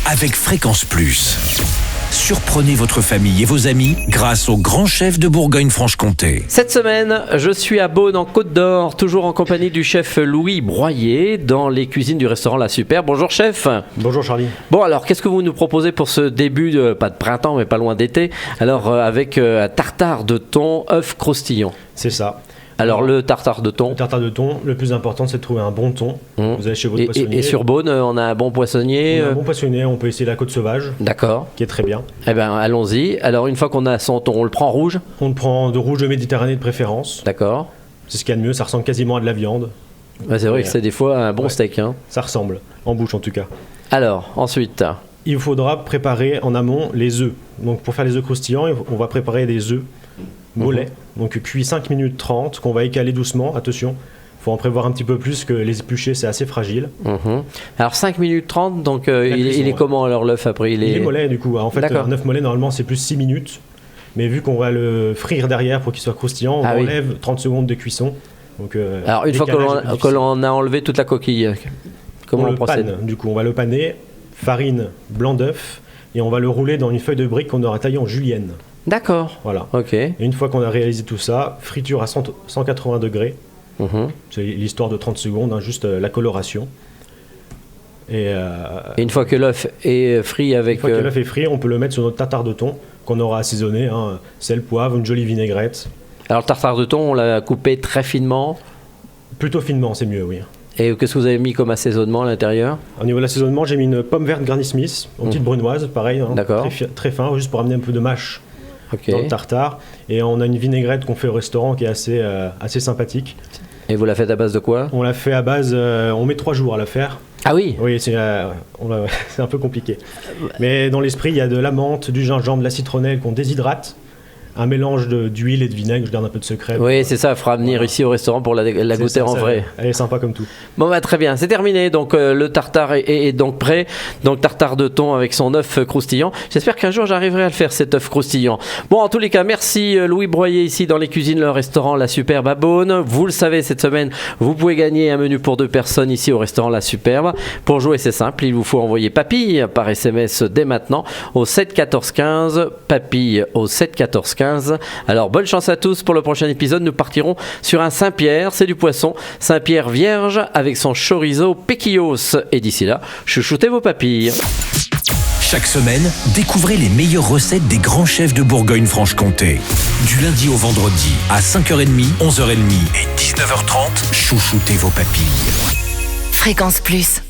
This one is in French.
avec Fréquence Plus. Surprenez votre famille et vos amis grâce au grand chef de Bourgogne-Franche-Comté. Cette semaine, je suis à Beaune en Côte d'Or, toujours en compagnie du chef Louis Broyer dans les cuisines du restaurant La Super. Bonjour chef. Bonjour Charlie. Bon alors, qu'est-ce que vous nous proposez pour ce début, pas de printemps mais pas loin d'été, alors avec un tartare de thon, œuf croustillant. C'est ça. Alors le tartare de thon. Le tartare de thon, le plus important c'est de trouver un bon thon. Vous allez chez votre poissonnier. Et sur Beaune, on a un bon poissonnier. On a un bon poissonnier, on peut essayer la côte sauvage. D'accord. Qui est très bien. Eh bien allons-y. Alors une fois qu'on a son thon, on le prend rouge. On le prend de rouge de Méditerranée de préférence. D'accord. C'est ce qu'il y a de mieux, ça ressemble quasiment à de la viande. Ouais, c'est vrai que c'est des fois un bon steak. Hein. Ça ressemble, en bouche en tout cas. Alors ensuite. Il faudra préparer en amont les œufs. Donc pour faire les œufs croustillants, on va préparer des œufs mollets. Donc cuit 5 minutes 30, qu'on va écaler doucement. Attention, il faut en prévoir un petit peu plus que les épluchés, c'est assez fragile. Alors 5 minutes 30, donc il est comment alors l'œuf après il est mollet du coup. En fait, un œuf mollet normalement c'est plus 6 minutes. Mais vu qu'on va le frire derrière pour qu'il soit croustillant, on enlève 30 secondes de cuisson. Donc, alors une fois que l'on a enlevé toute la coquille, comment on procède? Panne, du coup, on va le paner, farine, blanc d'œuf, et on va le rouler dans une feuille de brique qu'on aura taillée en julienne. D'accord. Voilà. Ok. Et une fois qu'on a réalisé tout ça, friture à 180 degrés. C'est l'histoire de 30 secondes, hein, juste la coloration. Et une fois que l'œuf est frit avec... Une fois que l'œuf est frit, on peut le mettre sur notre tartare de thon qu'on aura assaisonné, hein, sel, poivre, une jolie vinaigrette. Alors le tartare de thon, on l'a coupé très finement? Plutôt finement, c'est mieux, oui. Et qu'est-ce que vous avez mis comme assaisonnement à l'intérieur? Au niveau de l'assaisonnement, j'ai mis une pomme verte Granny Smith, en petite brunoise, pareil, hein, très fin, juste pour amener un peu de mâche dans le tartare. Et on a une vinaigrette qu'on fait au restaurant qui est assez sympathique. Et vous la faites à base de quoi? On la fait à base, on met 3 jours à la faire. Ah oui? Oui, c'est un peu compliqué. Mais dans l'esprit, il y a de la menthe, du gingembre, de la citronnelle qu'on déshydrate. Un mélange d'huile et de vinaigre, je garde un peu de secret. Oui, c'est ça, il faudra venir ici au restaurant pour la goûter en vrai. Elle est sympa comme tout. Bon, bah, très bien, c'est terminé. Donc, le tartare est donc prêt. Donc, tartare de thon avec son œuf croustillant. J'espère qu'un jour, j'arriverai à le faire, cet œuf croustillant. Bon, en tous les cas, merci Louis Broyer ici dans les cuisines, le restaurant La Superbe à Beaune. Vous le savez, cette semaine, vous pouvez gagner un menu pour 2 personnes ici au restaurant La Superbe. Pour jouer, c'est simple, il vous faut envoyer papille par SMS dès maintenant au 7 14 15. Papille au 7 14 15. Alors bonne chance à tous pour le prochain épisode. Nous partirons sur un Saint-Pierre, c'est du poisson Saint-Pierre vierge avec son chorizo pequillos. Et d'ici là, chouchoutez vos papilles. Chaque semaine, découvrez les meilleures recettes des grands chefs de Bourgogne-Franche-Comté. Du lundi au vendredi à 5h30, 11h30 et 19h30, chouchoutez vos papilles. Fréquence Plus.